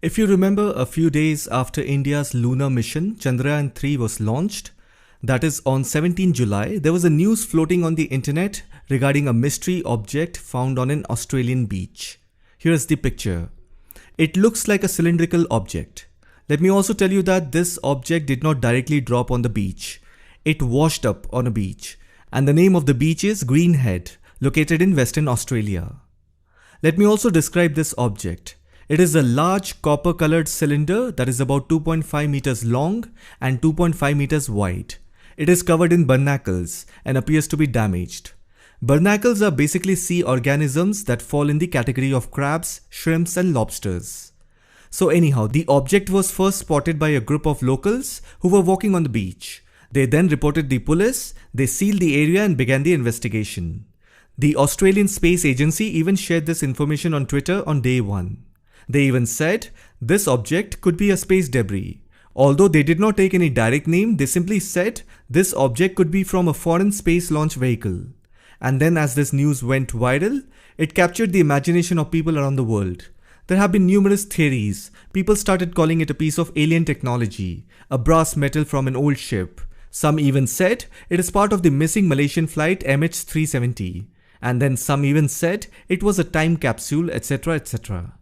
If you remember, a few days after India's lunar mission, Chandrayaan-3 was launched, that is on 17 July, there was a news floating on the internet regarding a mystery object found on an Australian beach. Here is the picture. It looks like a cylindrical object. Let me also tell you that this object did not directly drop on the beach. It washed up on a beach, and the name of the beach is Green Head, located in Western Australia. Let me also describe this object. It is a large copper-colored cylinder that is about 2.5 meters long and 2.5 meters wide. It is covered in barnacles and appears to be damaged. Barnacles are basically sea organisms that fall in the category of crabs, shrimps and lobsters. So anyhow, the object was first spotted by a group of locals who were walking on the beach. They then reported the police, they sealed the area and began the investigation. The Australian Space Agency even shared this information on Twitter on day 1. They even said this object could be a space debris. Although they did not take any direct name, they simply said this object could be from a foreign space launch vehicle. And then as this news went viral, it captured the imagination of people around the world. There have been numerous theories. People started calling it a piece of alien technology, a brass metal from an old ship. Some even said it is part of the missing Malaysian flight MH370. And then some even said it was a time capsule, etc. etc.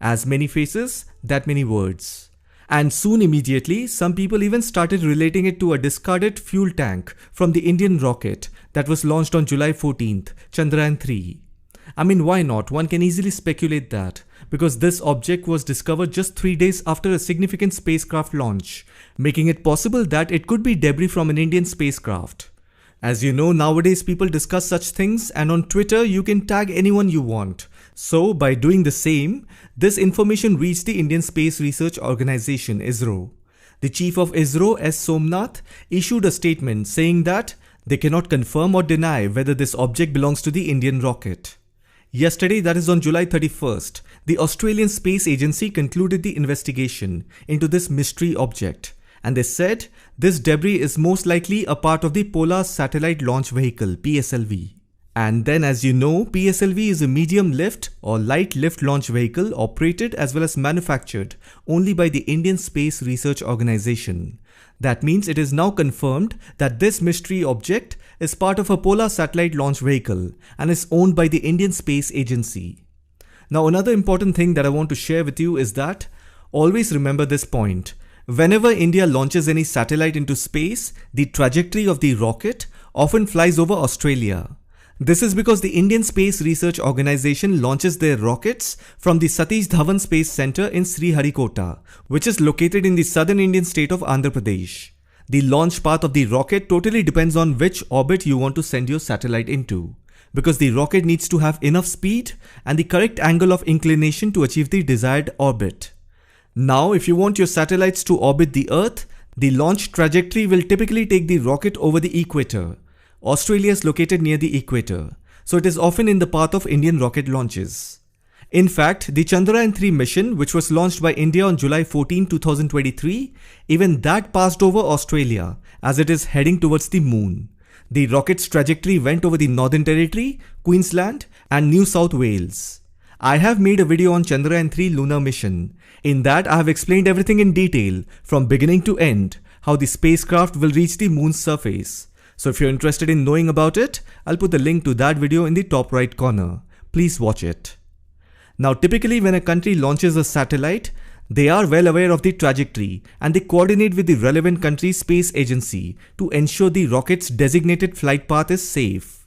As many faces, that many words. And soon immediately, some people even started relating it to a discarded fuel tank from the Indian rocket that was launched on July 14th, Chandrayaan-3. I mean, why not? One can easily speculate that, because this object was discovered just 3 days after a significant spacecraft launch, making it possible that it could be debris from an Indian spacecraft. As you know, nowadays people discuss such things, and on Twitter you can tag anyone you want. So by doing the same, this information reached the Indian Space Research Organisation ISRO. The chief of ISRO, S. Somnath, issued a statement saying that they cannot confirm or deny whether this object belongs to the Indian rocket. Yesterday, that is on July 31st, the Australian Space Agency concluded the investigation into this mystery object. And they said this debris is most likely a part of the Polar Satellite Launch Vehicle PSLV. And then, as you know, PSLV is a medium lift or light lift launch vehicle operated as well as manufactured only by the Indian Space Research Organisation. That means it is now confirmed that this mystery object is part of a Polar Satellite Launch Vehicle and is owned by the Indian Space Agency. Now, another important thing that I want to share with you is that always remember this point. Whenever India launches any satellite into space, the trajectory of the rocket often flies over Australia. This is because the Indian Space Research Organisation launches their rockets from the Satish Dhawan Space Centre in Sriharikota, which is located in the southern Indian state of Andhra Pradesh. The launch path of the rocket totally depends on which orbit you want to send your satellite into, because the rocket needs to have enough speed and the correct angle of inclination to achieve the desired orbit. Now, if you want your satellites to orbit the Earth, the launch trajectory will typically take the rocket over the equator. Australia is located near the equator, so it is often in the path of Indian rocket launches. In fact, the Chandrayaan-3 mission, which was launched by India on July 14, 2023, even that passed over Australia as it is heading towards the moon. The rocket's trajectory went over the Northern Territory, Queensland and New South Wales. I have made a video on Chandrayaan-3 lunar mission. In that, I have explained everything in detail, from beginning to end, how the spacecraft will reach the moon's surface. So if you're interested in knowing about it, I'll put the link to that video in the top right corner. Please watch it. Now, typically when a country launches a satellite, they are well aware of the trajectory and they coordinate with the relevant country's space agency to ensure the rocket's designated flight path is safe.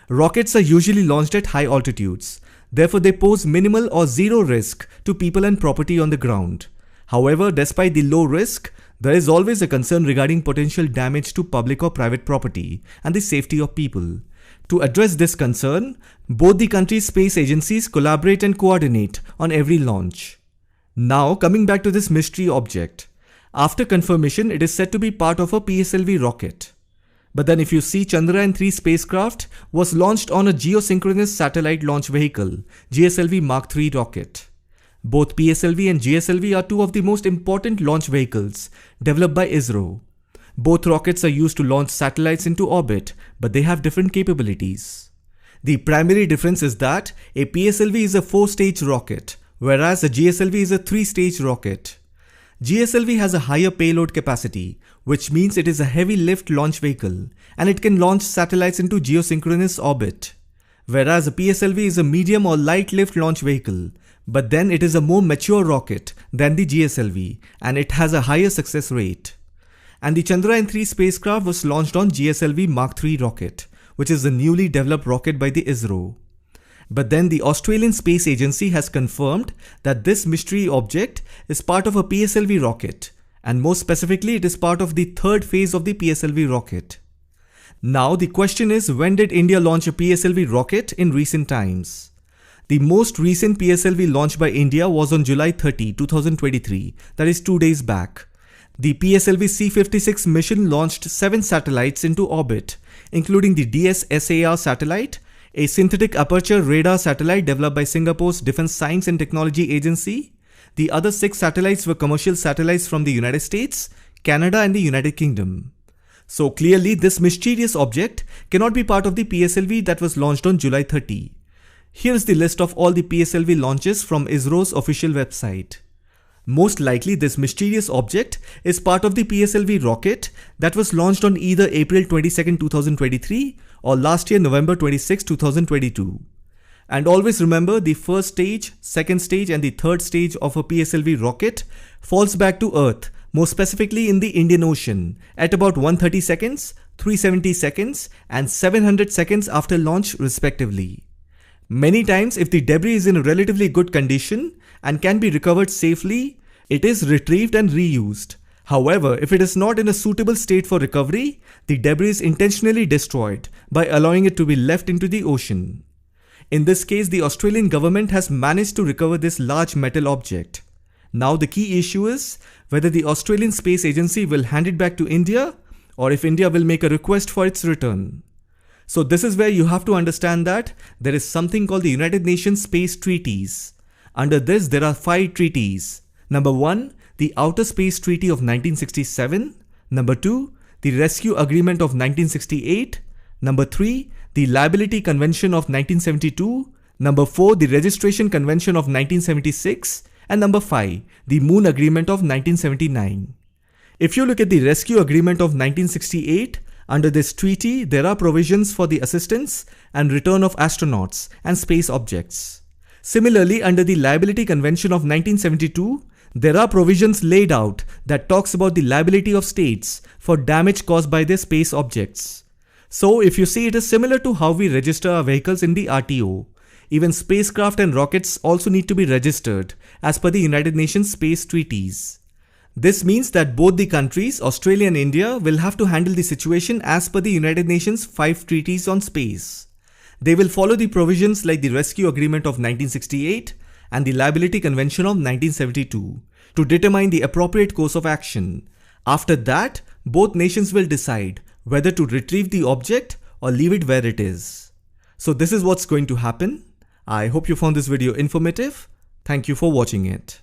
Rockets are usually launched at high altitudes. Therefore, they pose minimal or zero risk to people and property on the ground. However, despite the low risk, there is always a concern regarding potential damage to public or private property and the safety of people. To address this concern, both the country's space agencies collaborate and coordinate on every launch. Now, coming back to this mystery object. After confirmation, it is said to be part of a PSLV rocket. But then if you see, Chandrayaan-3 spacecraft was launched on a geosynchronous satellite launch vehicle, GSLV Mark III rocket. Both PSLV and GSLV are two of the most important launch vehicles developed by ISRO. Both rockets are used to launch satellites into orbit, but they have different capabilities. The primary difference is that a PSLV is a 4-stage rocket, whereas the GSLV is a 3-stage rocket. GSLV has a higher payload capacity, which means it is a heavy lift launch vehicle and it can launch satellites into geosynchronous orbit. Whereas the PSLV is a medium or light lift launch vehicle, but then it is a more mature rocket than the GSLV and it has a higher success rate. And the Chandrayaan-3 spacecraft was launched on GSLV Mark III rocket, which is the newly developed rocket by the ISRO. But then the Australian Space Agency has confirmed that this mystery object is part of a PSLV rocket, and more specifically it is part of the third phase of the PSLV rocket. Now the question is, when did India launch a PSLV rocket in recent times? The most recent PSLV launch by India was on July 30, 2023, that is 2 days back. The PSLV C-56 mission launched 7 satellites into orbit, including the DS-SAR satellite, a synthetic aperture radar satellite developed by Singapore's Defence Science and Technology Agency. The other 6 satellites were commercial satellites from the United States, Canada and the United Kingdom. So clearly this mysterious object cannot be part of the PSLV that was launched on July 30. Here's the list of all the PSLV launches from ISRO's official website. Most likely this mysterious object is part of the PSLV rocket that was launched on either April 22, 2023 or last year November 26, 2022. And always remember, the first stage, second stage and the third stage of a PSLV rocket falls back to Earth, more specifically in the Indian Ocean, at about 130 seconds, 370 seconds and 700 seconds after launch respectively. Many times if the debris is in relatively good condition and can be recovered safely, it is retrieved and reused. However, if it is not in a suitable state for recovery, the debris is intentionally destroyed by allowing it to be left into the ocean. In this case, the Australian government has managed to recover this large metal object. Now the key issue is whether the Australian Space Agency will hand it back to India or if India will make a request for its return. So this is where you have to understand that there is something called the United Nations Space Treaties. Under this, there are 5 treaties. Number 1, the Outer Space Treaty of 1967. Number 2, the Rescue Agreement of 1968. Number 3, the Liability Convention of 1972. Number 4, the Registration Convention of 1976. And number 5, the Moon Agreement of 1979. If you look at the Rescue Agreement of 1968, under this treaty, there are provisions for the assistance and return of astronauts and space objects. Similarly, under the Liability Convention of 1972, there are provisions laid out that talks about the liability of states for damage caused by their space objects. So if you see, it is similar to how we register our vehicles in the RTO. Even spacecraft and rockets also need to be registered as per the United Nations Space Treaties. This means that both the countries, Australia and India, will have to handle the situation as per the United Nations 5 treaties on space. They will follow the provisions like the Rescue Agreement of 1968 and the Liability Convention of 1972 to determine the appropriate course of action. After that, both nations will decide whether to retrieve the object or leave it where it is. So this is what's going to happen. I hope you found this video informative. Thank you for watching it.